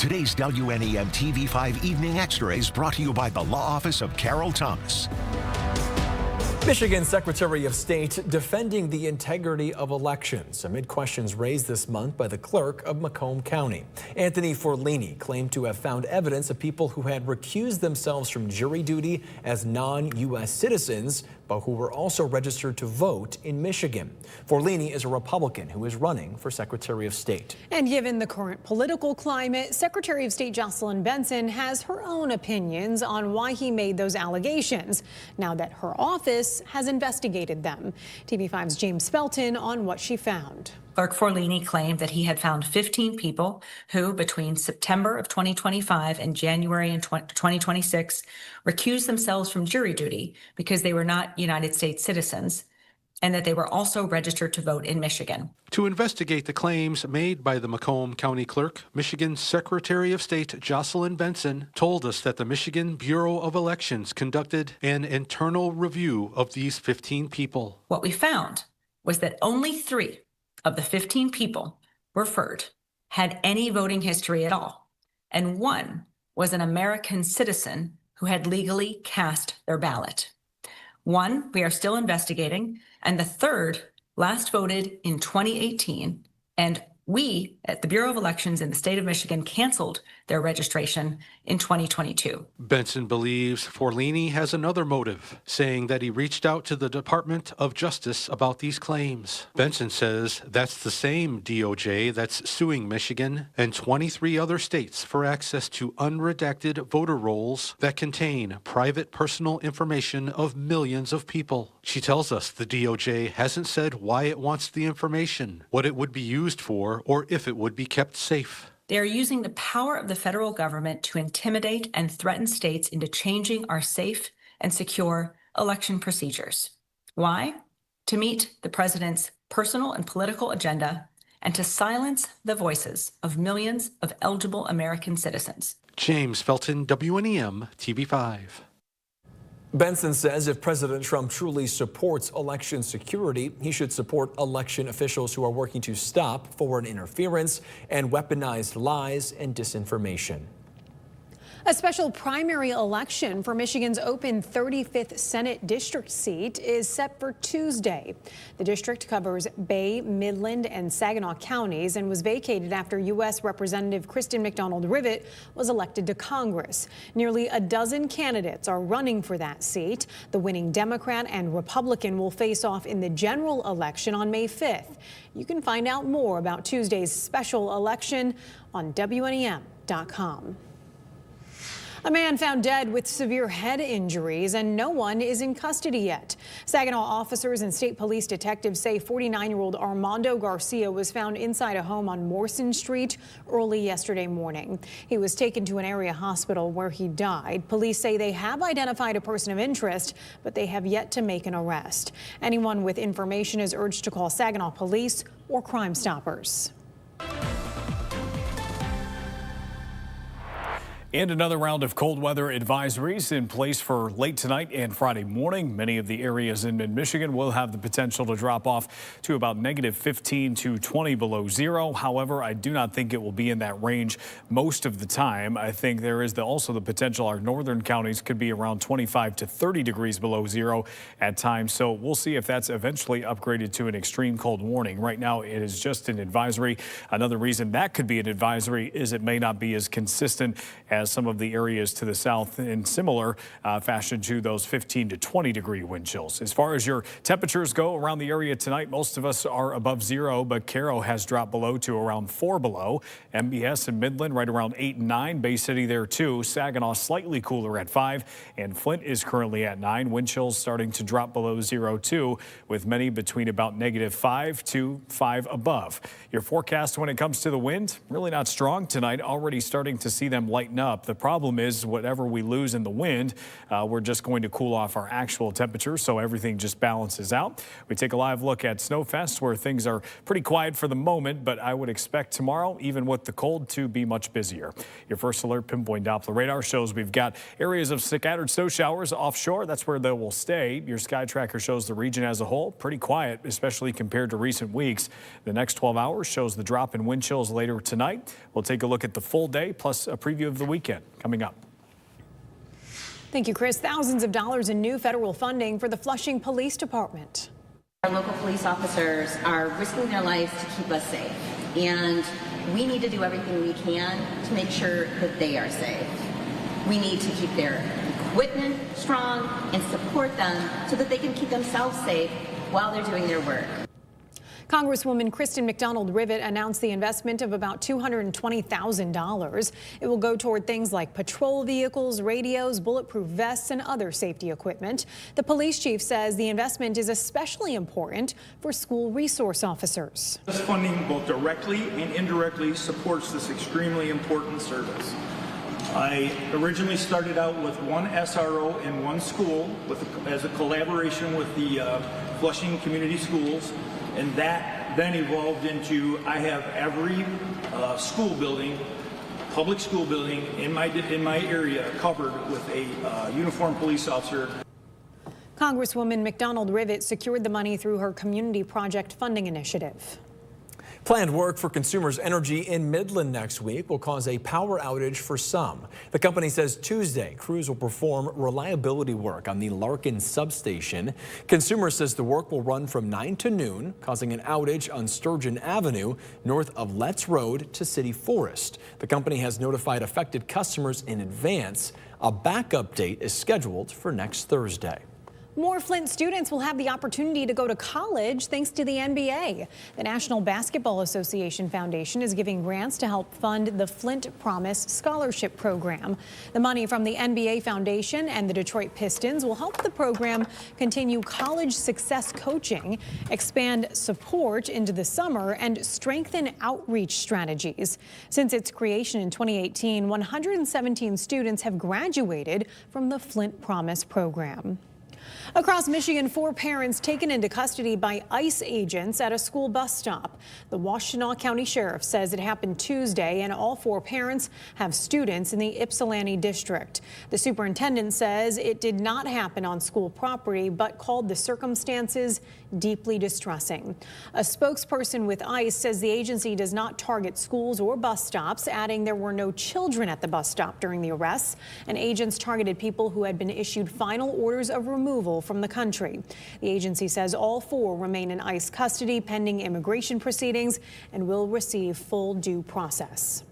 Today's WNEM TV5 Evening Extra is brought to you by the Law Office of Carol Thomas. Michigan Secretary of State defending the integrity of elections amid questions raised this month by the clerk of Macomb County. Anthony Forlini claimed to have found evidence of people who had recused themselves from jury duty as non-U.S. citizens, but who were also registered to vote in Michigan. Forlini is a Republican who is running for Secretary of State. And given the current political climate, Secretary of State Jocelyn Benson has her own opinions on why he made those allegations, now that her office has investigated them. TV5's James Felton on what she found. Clerk Forlini claimed that he had found 15 people who, between September of 2025 and January 2026, recused themselves from jury duty because they were not United States citizens, and that they were also registered to vote in Michigan. To investigate the claims made by the Macomb County Clerk, Michigan Secretary of State Jocelyn Benson told us that the Michigan Bureau of Elections conducted an internal review of these 15 people. What we found was that only 3 of the 15 people referred had any voting history at all, and 1 was an American citizen who had legally cast their ballot. 1 we are still investigating, and the 3rd last voted in 2018, and we at the Bureau of Elections in the state of Michigan canceled their registration in 2022. Benson believes Forlini has another motive, saying that he reached out to the Department of Justice about these claims. Benson says that's the same DOJ that's suing Michigan and 23 other states for access to unredacted voter rolls that contain private personal information of millions of people. She tells us the DOJ hasn't said why it wants the information, what it would be used for, or if it would be kept safe. They are using the power of the federal government to intimidate and threaten states into changing our safe and secure election procedures. Why? To meet the president's personal and political agenda and to silence the voices of millions of eligible American citizens. James Felton, WNEM TV5. Benson says if President Trump truly supports election security, he should support election officials who are working to stop foreign interference and weaponized lies and disinformation. A special primary election for Michigan's open 35th Senate district seat is set for Tuesday. The district covers Bay, Midland, and Saginaw counties and was vacated after U.S. Representative Kristen McDonald-Rivet was elected to Congress. Nearly a dozen candidates are running for that seat. The winning Democrat and Republican will face off in the general election on May 5th. You can find out more about Tuesday's special election on WNEM.com. A man found dead with severe head injuries, and no one is in custody yet. Saginaw officers and state police detectives say 49-year-old Armando Garcia was found inside a home on Morrison Street early yesterday morning. He was taken to an area hospital where he died. Police say they have identified a person of interest, but they have yet to make an arrest. Anyone with information is urged to call Saginaw Police or Crime Stoppers. And another round of cold weather advisories in place for late tonight and Friday morning. Many of the areas in mid-Michigan will have the potential to drop off to about -15 to 20 below zero. However, I do not think it will be in that range most of the time. I think there is also the potential our northern counties could be around 25 to 30 degrees below zero at times. So we'll see if that's eventually upgraded to an extreme cold warning. Right now, it is just an advisory. Another reason that could be an advisory is it may not be as consistent as some of the areas to the south in similar fashion to those 15 to 20 degree wind chills. As far as your temperatures go around the area tonight, most of us are above zero, but Caro has dropped below to around 4 below. MBS and Midland right around 8 and 9. Bay City there too. Saginaw slightly cooler at 5, and Flint is currently at 9. Wind chills starting to drop below zero too, with many between about -5 to 5 above. Your forecast when it comes to the wind, really not strong tonight. Already starting to see them lighten up. up. The problem is whatever we lose in the wind, we're just going to cool off our actual temperature, so everything just balances out. We take a live look at Snowfest, where things are pretty quiet for the moment, but I would expect tomorrow, even with the cold, to be much busier. Your first alert pinpoint Doppler radar shows we've got areas of scattered snow showers offshore. That's where they will stay. Your sky tracker shows the region as a whole pretty quiet, especially compared to recent weeks. The next 12 hours shows the drop in wind chills later tonight. We'll take a look at the full day, plus a preview of the weekend coming up. Thank you, Chris. Thousands of dollars in new federal funding for the Flushing Police Department. Our local police officers are risking their lives to keep us safe, and we need to do everything we can to make sure that they are safe. We need to keep their equipment strong and support them so that they can keep themselves safe while they're doing their work. Congresswoman Kristen McDonald-Rivet announced the investment of about $220,000. It will go toward things like patrol vehicles, radios, bulletproof vests, and other safety equipment. The police chief says the investment is especially important for school resource officers. This funding both directly and indirectly supports this extremely important service. I originally started out with one SRO in one school as a collaboration with the Flushing Community Schools. And that then evolved into I have every school building, public school building in my area covered with a uniformed police officer. Congresswoman McDonald-Rivet secured the money through her Community Project Funding Initiative. Planned work for Consumers Energy in Midland next week will cause a power outage for some. The company says Tuesday crews will perform reliability work on the Larkin substation. Consumers says the work will run from 9 to noon, causing an outage on Sturgeon Avenue north of Letts Road to City Forest. The company has notified affected customers in advance. A backup date is scheduled for next Thursday. More Flint students will have the opportunity to go to college thanks to the NBA. The National Basketball Association Foundation is giving grants to help fund the Flint Promise Scholarship Program. The money from the NBA Foundation and the Detroit Pistons will help the program continue college success coaching, expand support into the summer, and strengthen outreach strategies. Since its creation in 2018, 117 students have graduated from the Flint Promise program. Across Michigan, 4 parents taken into custody by ICE agents at a school bus stop. The Washtenaw County Sheriff says it happened Tuesday, and all 4 parents have students in the Ypsilanti district. The superintendent says it did not happen on school property, but called the circumstances deeply distressing. A spokesperson with ICE says the agency does not target schools or bus stops, adding there were no children at the bus stop during the arrests, and agents targeted people who had been issued final orders of removal from the country. The agency says all 4 remain in ICE custody pending immigration proceedings and will receive full due process.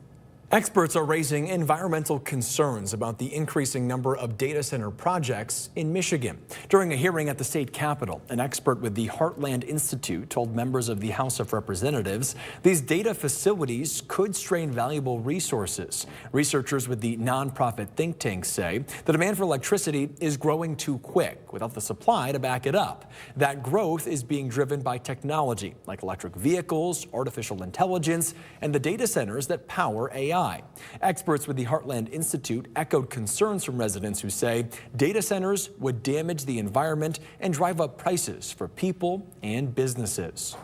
Experts are raising environmental concerns about the increasing number of data center projects in Michigan. During a hearing at the state capitol, an expert with the Heartland Institute told members of the House of Representatives these data facilities could strain valuable resources. Researchers with the nonprofit think tank say the demand for electricity is growing too quick without the supply to back it up. That growth is being driven by technology like electric vehicles, artificial intelligence, and the data centers that power AI. Experts with the Heartland Institute echoed concerns from residents who say data centers would damage the environment and drive up prices for people and businesses.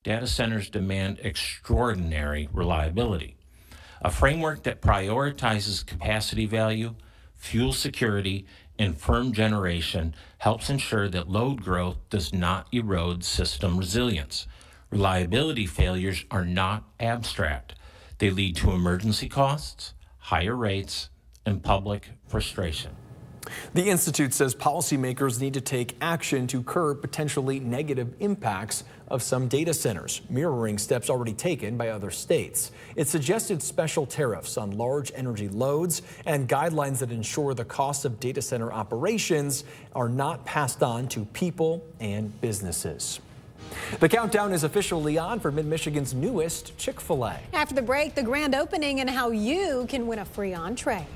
Data centers demand extraordinary reliability, a framework that prioritizes capacity value, fuel security, and firm generation helps ensure that load growth does not erode system resilience. Reliability failures are not abstract. They lead to emergency costs, higher rates, and public frustration. The Institute says policymakers need to take action to curb potentially negative impacts of some data centers, mirroring steps already taken by other states. It suggested special tariffs on large energy loads and guidelines that ensure the costs of data center operations are not passed on to people and businesses. The countdown is officially on for Mid-Michigan's newest Chick-fil-A. After the break, the grand opening and how you can win a free entree.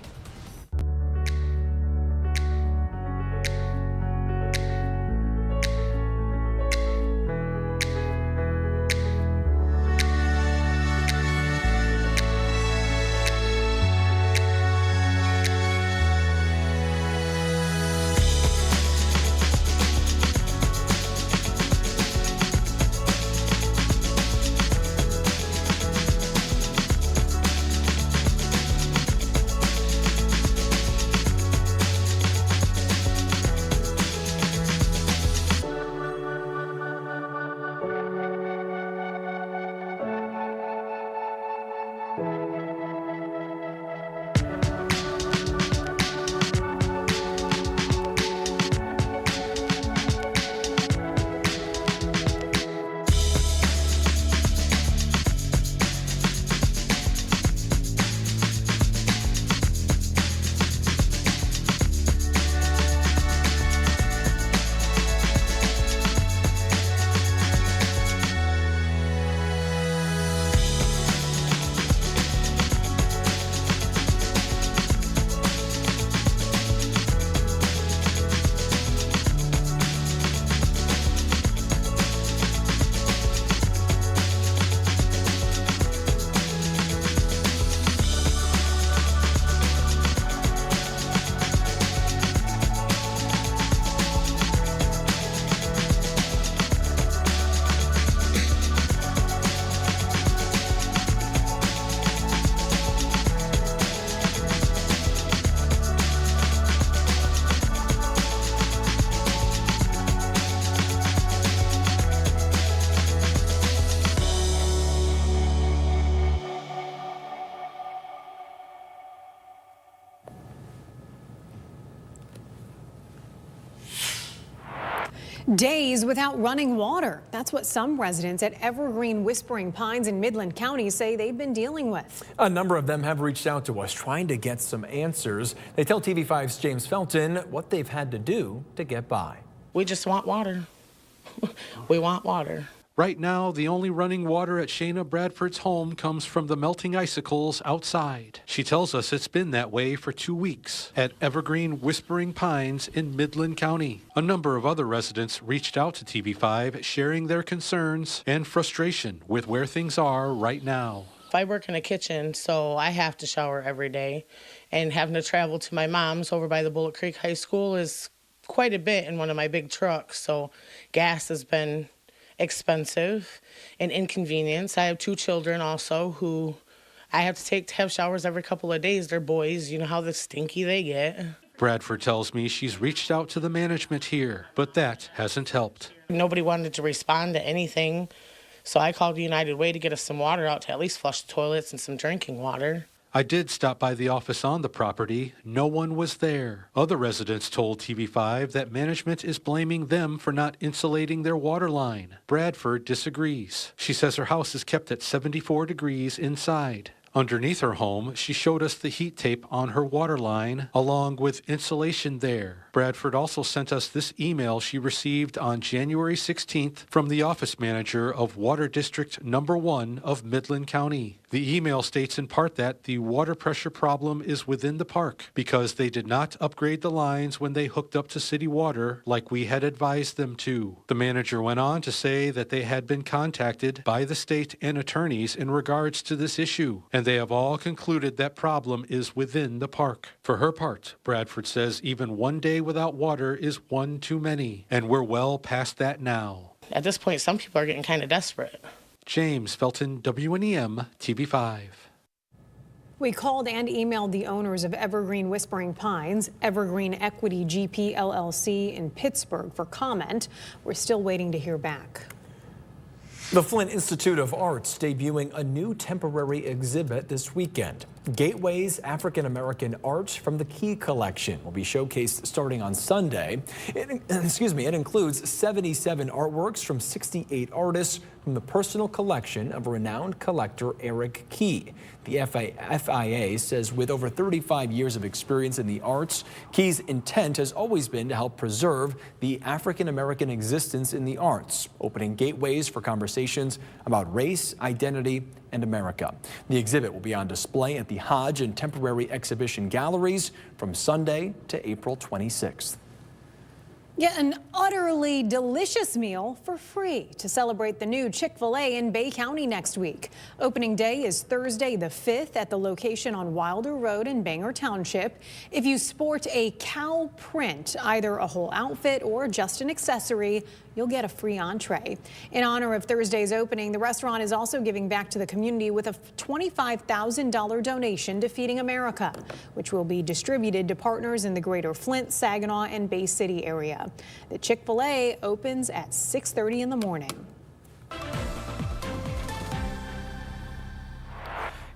Days without running water. That's what some residents at Evergreen Whispering Pines in Midland County say they've been dealing with. A number of them have reached out to us trying to get some answers. They tell TV5's James Felton what they've had to do to get by. We just want water. We want water. Right now, the only running water at Shayna Bradford's home comes from the melting icicles outside. She tells us it's been that way for 2 weeks at Evergreen Whispering Pines in Midland County. A number of other residents reached out to TV5, sharing their concerns and frustration with where things are right now. I work in a kitchen, so I have to shower every day. And having to travel to my mom's over by the Bullet Creek High School is quite a bit in one of my big trucks. So gas has been expensive and inconvenience. I have 2 children also who I have to take to have showers every couple of days. They're boys, you know how stinky they get. Bradford tells me she's reached out to the management here, but that hasn't helped. Nobody wanted to respond to anything, so I called United Way to get us some water out to at least flush the toilets and some drinking water. I did stop by the office on the property. No one was there. Other residents told TV5 that management is blaming them for not insulating their water line. Bradford disagrees. She says her house is kept at 74 degrees inside. Underneath her home, she showed us the heat tape on her water line, along with insulation there. Bradford also sent us this email she received on January 16th from the office manager of Water District Number 1 of Midland County. The email states in part that the water pressure problem is within the park because they did not upgrade the lines when they hooked up to city water like we had advised them to. The manager went on to say that they had been contacted by the state and attorneys in regards to this issue, and they have all concluded that problem is within the park. For her part, Bradford says even 1 day without water is one too many, and we're well past that now. At this point, some people are getting kind of desperate. James Felton, WNEM TV5. We called and emailed the owners of Evergreen Whispering Pines, Evergreen Equity GP LLC in Pittsburgh for comment. We're still waiting to hear back. The Flint Institute of Arts debuting a new temporary exhibit this weekend. Gateways African American Art from the Key Collection will be showcased starting on Sunday. It includes 77 artworks from 68 artists from the personal collection of renowned collector Eric Key. The FIA says with over 35 years of experience in the arts, Key's intent has always been to help preserve the African American existence in the arts, opening gateways for conversations about race, identity, and America. The exhibit will be on display at the Hodge and Temporary Exhibition Galleries from Sunday to April 26th. Get an utterly delicious meal for free to celebrate the new Chick-fil-A in Bay County next week. Opening day is Thursday the 5th at the location on Wilder Road in Bangor Township. If you sport a cow print, either a whole outfit or just an accessory, you'll get a free entree. In honor of Thursday's opening, the restaurant is also giving back to the community with a $25,000 donation to Feeding America, which will be distributed to partners in the greater Flint, Saginaw, and Bay City area. The Chick-fil-A opens at 6:30 in the morning.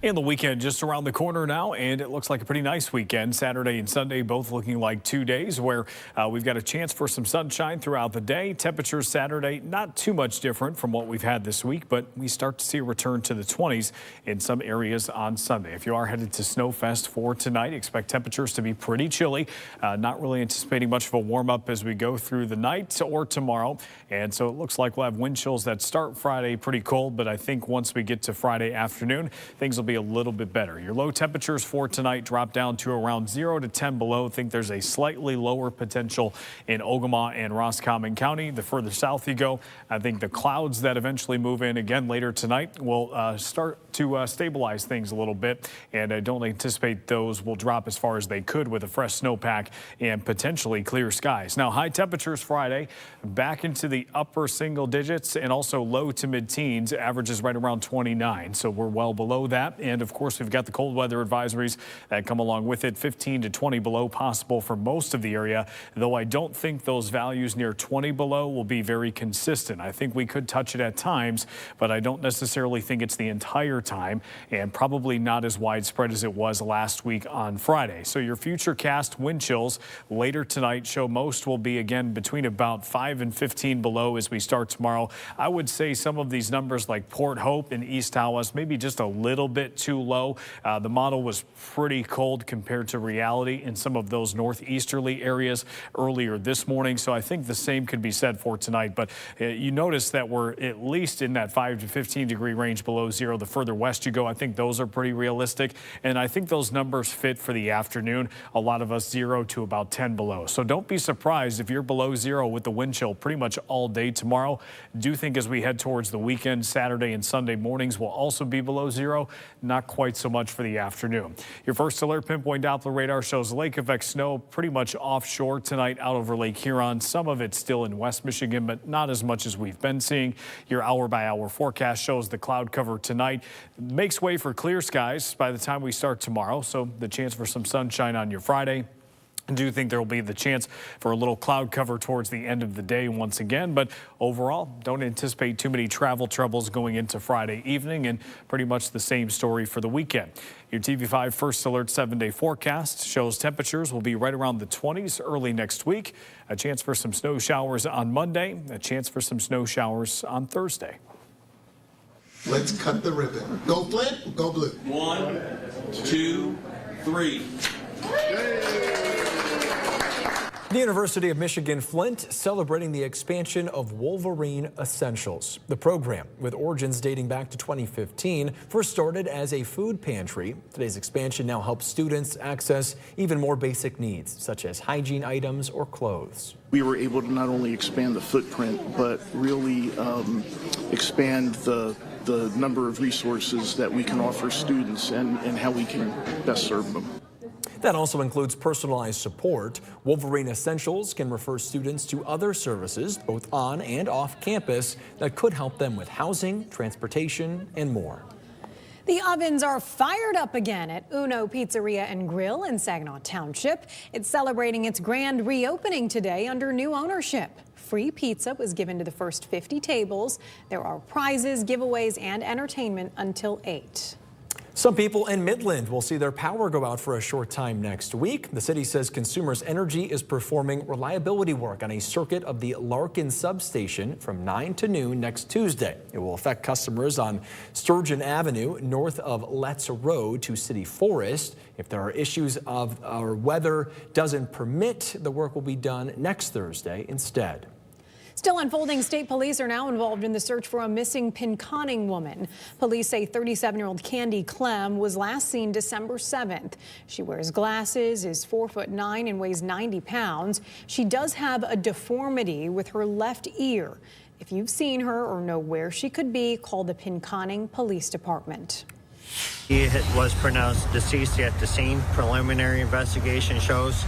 And the weekend just around the corner now, and it looks like a pretty nice weekend. Saturday and Sunday both looking like 2 days where we've got a chance for some sunshine throughout the day. Temperatures Saturday not too much different from what we've had this week, but we start to see a return to the 20s in some areas on Sunday. If you are headed to Snowfest for tonight, expect temperatures to be pretty chilly. Not really anticipating much of a warm up as we go through the night or tomorrow. And so it looks like we'll have wind chills that start Friday pretty cold, but I think once we get to Friday afternoon, things will be a little bit better. Your low temperatures for tonight drop down to around 0 to 10 below. I think there's a slightly lower potential in Ogama and Roscommon County. The further south you go, I think the clouds that eventually move in again later tonight will start to stabilize things a little bit, and I don't anticipate those will drop as far as they could with a fresh snowpack and potentially clear skies. Now, high temperatures Friday back into the upper single digits and also low to mid-teens, averages right around 29, so we're well below that. And of course, we've got the cold weather advisories that come along with it. 15 to 20 below possible for most of the area, though I don't think those values near 20 below will be very consistent. I think we could touch it at times, but I don't necessarily think it's the entire time, and probably not as widespread as it was last week on Friday. So your futurecast wind chills later tonight show most will be again between about 5 and 15 below as we start tomorrow. I would say some of these numbers like Port Hope and East Tawas maybe just a little bit too low. The model was pretty cold compared to reality in some of those northeasterly areas earlier this morning, so I think the same could be said for tonight. But you notice that we're at least in that 5 to 15 degree range below zero. The further west you go, I think those are pretty realistic, and I think those numbers fit for the afternoon. A lot of us 0 to about 10 below. So don't be surprised if you're below zero with the wind chill pretty much all day tomorrow. Do think as we head towards the weekend, Saturday and Sunday mornings will also be below zero. Not quite so much for the afternoon. Your first alert pinpoint Doppler radar shows lake effect snow pretty much offshore tonight out over Lake Huron. Some of it still in West Michigan, but not as much as we've been seeing. Your hour-by-hour forecast shows the cloud cover tonight makes way for clear skies by the time we start tomorrow, so the chance for some sunshine on your Friday. I do think there will be the chance for a little cloud cover towards the end of the day once again, but overall, don't anticipate too many travel troubles going into Friday evening, and pretty much the same story for the weekend. Your TV5 First Alert 7-day forecast shows temperatures will be right around the 20s early next week. A chance for some snow showers on Monday, a chance for some snow showers on Thursday. Let's cut the ribbon. Go Flint, go blue. 1, 2, 3. The University of Michigan Flint celebrating the expansion of Wolverine Essentials. The program, with origins dating back to 2015, first started as a food pantry. Today's expansion now helps students access even more basic needs, such as hygiene items or clothes. We were able to not only expand the footprint, but really expand the number of resources that we can offer students and how we can best serve them. That also includes personalized support. Wolverine Essentials can refer students to other services, both on and off campus, that could help them with housing, transportation, and more. The ovens are fired up again at Uno Pizzeria and Grill in Saginaw Township. It's celebrating its grand reopening today under new ownership. Free pizza was given to the first 50 tables. There are prizes, giveaways, and entertainment until 8. Some people in Midland will see their power go out for a short time next week. The city says Consumers Energy is performing reliability work on a circuit of the Larkin substation from 9 to noon next Tuesday. It will affect customers on Sturgeon Avenue north of Letts Road to City Forest. If there are issues or weather doesn't permit, the work will be done next Thursday instead. Still unfolding, state police are now involved in the search for a missing Pinconning woman. Police say 37-year-old Candy Clem was last seen December 7th. She wears glasses, is 4'9" and weighs 90 pounds. She does have a deformity with her left ear. If you've seen her or know where she could be, call the Pinconning Police Department. He was pronounced deceased at the scene. Preliminary investigation shows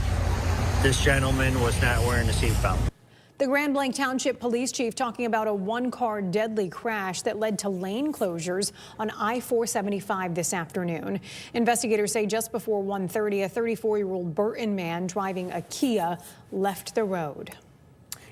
this gentleman was not wearing a seatbelt. The Grand Blanc Township Police Chief talking about a one-car deadly crash that led to lane closures on I-475 this afternoon. Investigators say just before 1:30, a 34-year-old Burton man driving a Kia left the road.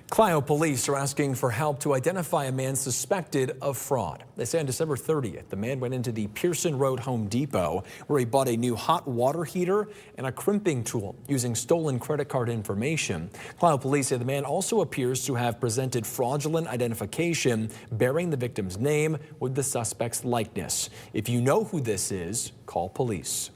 Clio police are asking for help to identify a man suspected of fraud. They say on December 30th, the man went into the Pearson Road Home Depot where he bought a new hot water heater and a crimping tool using stolen credit card information. Clio police say the man also appears to have presented fraudulent identification bearing the victim's name with the suspect's likeness. If you know who this is, call police.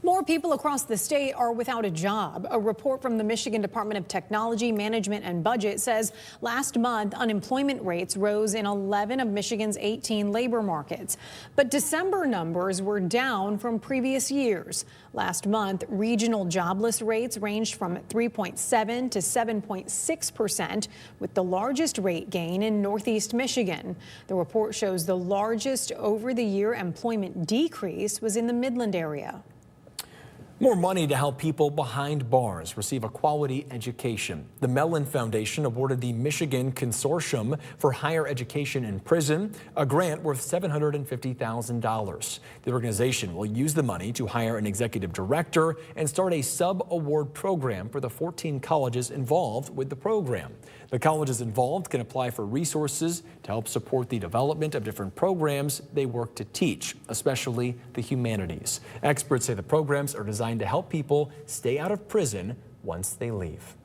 More people across the state are without a job. A report from the Michigan Department of Technology, Management and Budget says last month unemployment rates rose in 11 of Michigan's 18 labor markets. But December numbers were down from previous years. Last month, regional jobless rates ranged from 3.7 to 7.6%, with the largest rate gain in Northeast Michigan. The report shows the largest over-the-year employment decrease was in the Midland area. More money to help people behind bars receive a quality education. The Mellon Foundation awarded the Michigan Consortium for Higher Education in Prison a grant worth $750,000. The organization will use the money to hire an executive director and start a sub-award program for the 14 colleges involved with the program. The colleges involved can apply for resources to help support the development of different programs they work to teach, especially the humanities. Experts say the programs are designed to help people stay out of prison once they leave.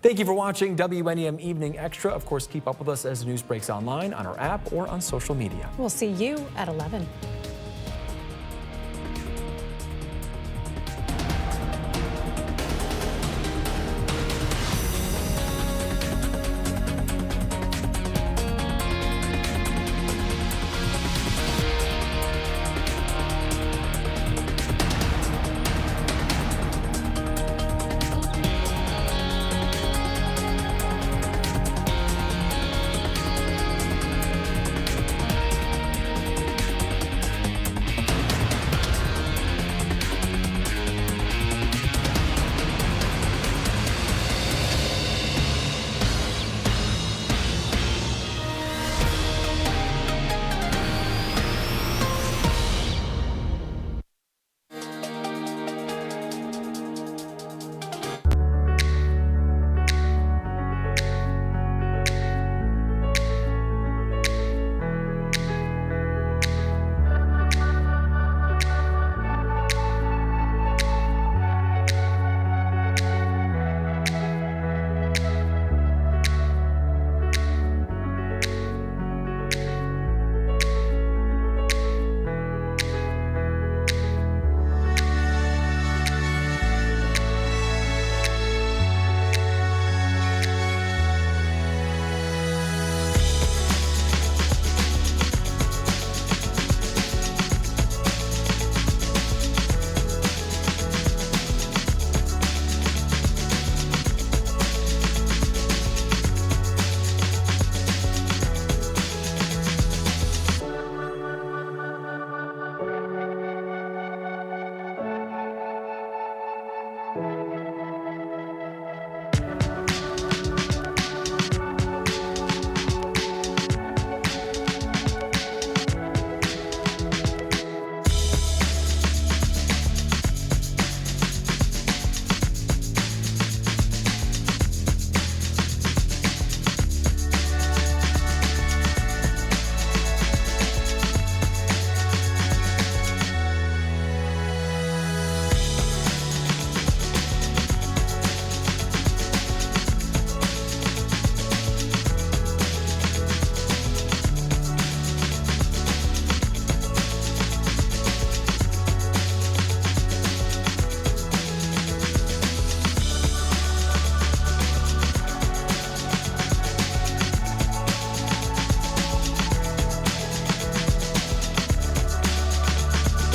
Thank you for watching WNEM Evening Extra. Of course, keep up with us as the news breaks online, on our app, or on social media. We'll see you at 11.